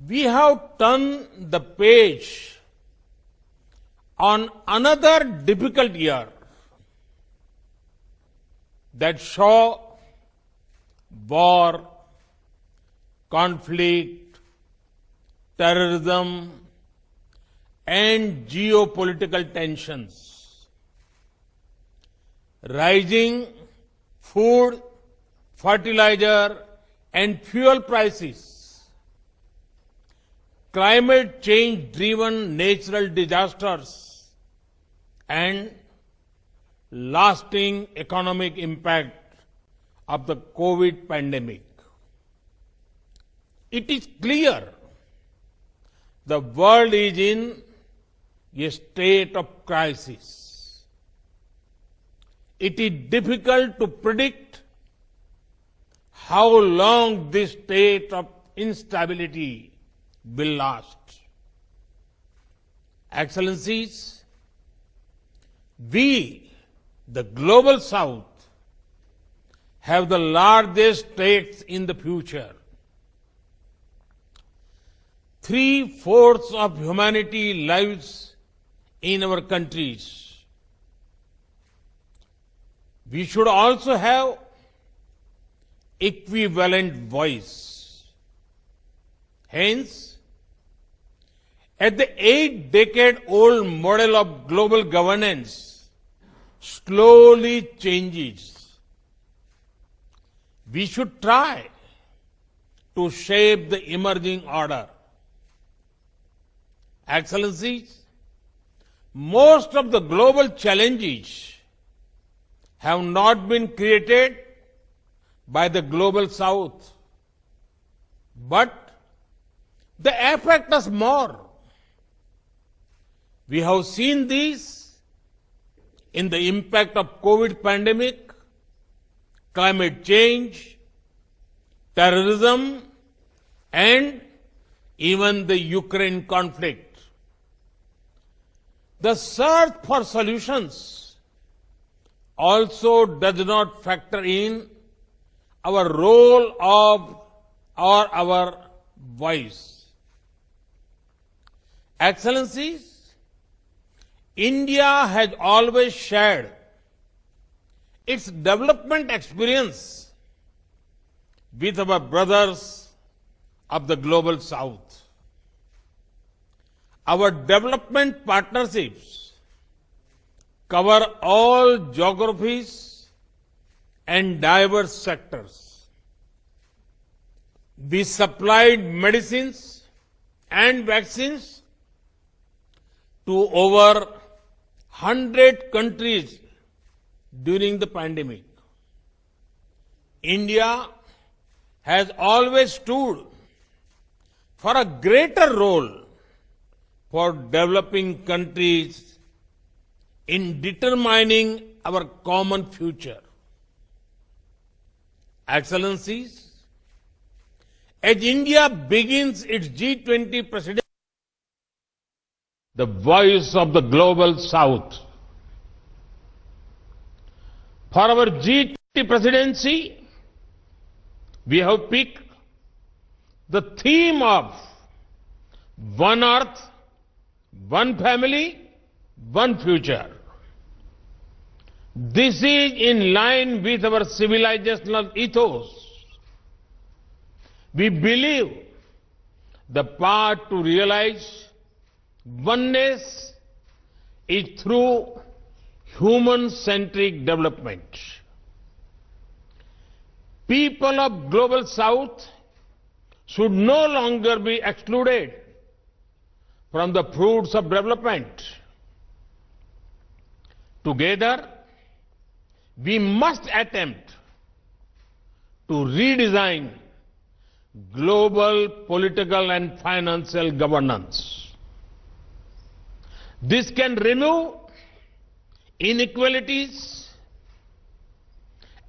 We have turned the page on another difficult year that saw war, conflict, terrorism, and geopolitical tensions. Rising food, fertilizer, and fuel prices, climate change-driven natural disasters, and lasting economic impact of the COVID pandemic. It is clear the world is in a state of crisis. It is difficult to predict how long this state of instability will last. Excellencies, we, the Global South, have the largest stakes in the future. 3/4 of humanity lives in our countries. We should also have equivalent voice. Hence, as the 8-decade-old model of global governance slowly changes, we should try to shape the emerging order. Excellencies, most of the global challenges have not been created by the Global South, but they affect us more. We have seen this in the impact of COVID pandemic, climate change, terrorism, and even the Ukraine conflict. The search for solutions also does not factor in our role or our voice. Excellencies, India has always shared its development experience with our brothers of the Global South. Our development partnerships cover all geographies and diverse sectors. We supplied medicines and vaccines to over 100 countries during the pandemic. India has always stood for a greater role for developing countries in determining our common future. Excellencies, as India begins its G20 presidency, the voice of the Global South. For our G20 presidency, we have picked the theme of One Earth, One Family, One Future. This is in line with our civilizational ethos. We believe the path to realize oneness is through human-centric development. People of Global South should no longer be excluded from the fruits of development. Together, we must attempt to redesign global political and financial governance. This can remove inequalities,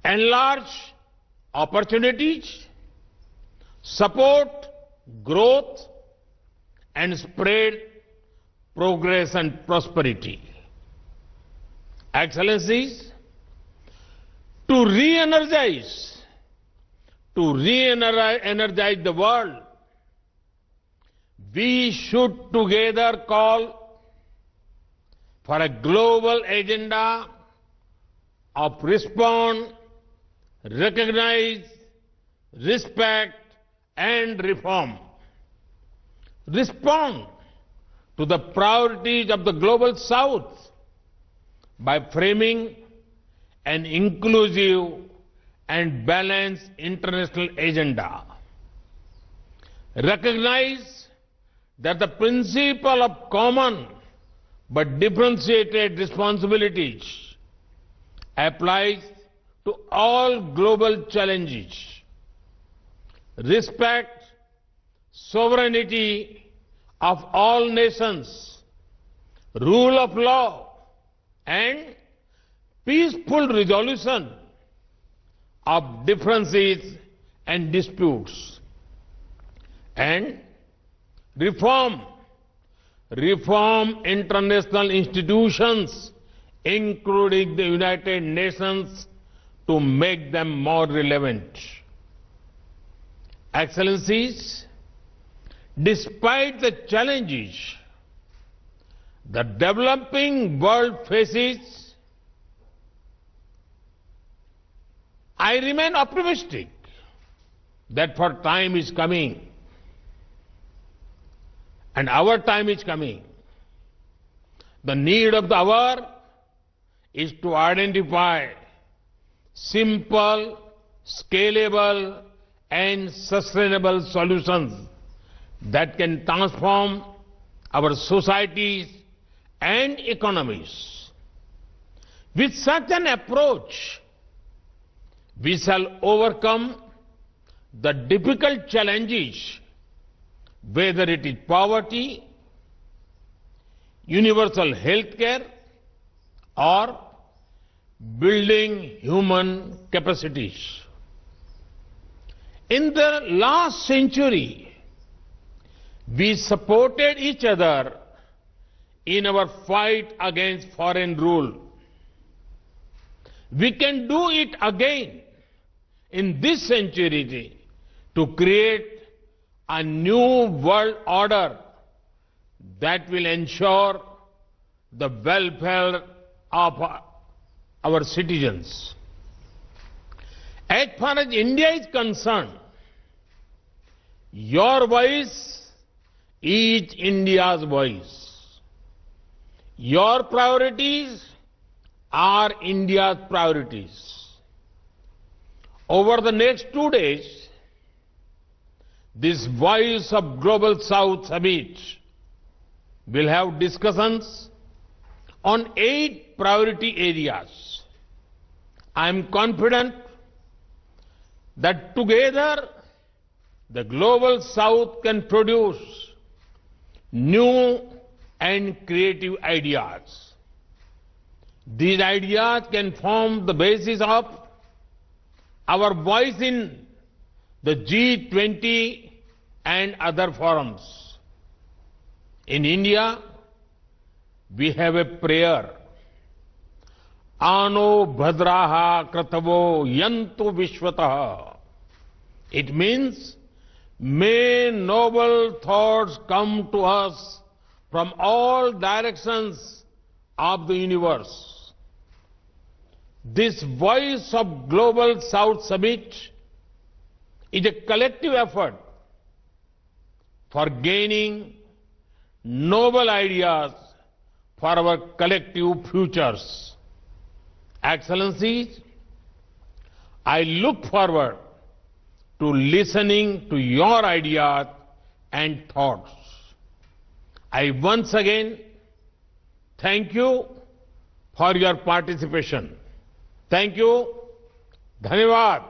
enlarge opportunities, support growth, and spread progress and prosperity. Excellencies, to re-energize the world, We should together call for a global agenda of respond, recognize, respect and reform. Respond to the priorities of the Global South by framing an inclusive and balanced international agenda. Recognize that the principle of common but differentiated responsibilities applies to all global challenges. Respect sovereignty of all nations, rule of law, and peaceful resolution of differences and disputes. And reform international institutions, including the United Nations, to make them more relevant. Excellencies, despite the challenges the developing world faces, I remain optimistic that for time is coming, and our time is coming. The need of the hour is to identify simple, scalable, and sustainable solutions that can transform our societies and economies. With such an approach, we shall overcome the difficult challenges, whether it is poverty, universal health care, or building human capacities. In the last century, we supported each other in our fight against foreign rule. We can do it again in this century to create a new world order that will ensure the welfare of our citizens. As far as India is concerned, your voice is India's voice. Your priorities are India's priorities. Over the next 2 days, this Voice of Global South Summit will have discussions on 8 priority areas. I am confident that together the Global South can produce new and creative ideas. These ideas can form the basis of our voice in the G20 and other forums. In India, we have a prayer. Ano bhadraha kratavo yantu vishwatah. It means, may noble thoughts come to us from all directions of the universe. This Voice of Global South Summit is a collective effort for gaining noble ideas for our collective futures. Excellencies, I look forward to listening to your ideas and thoughts. I once again thank you for your participation. Thank you. Dhanyavad.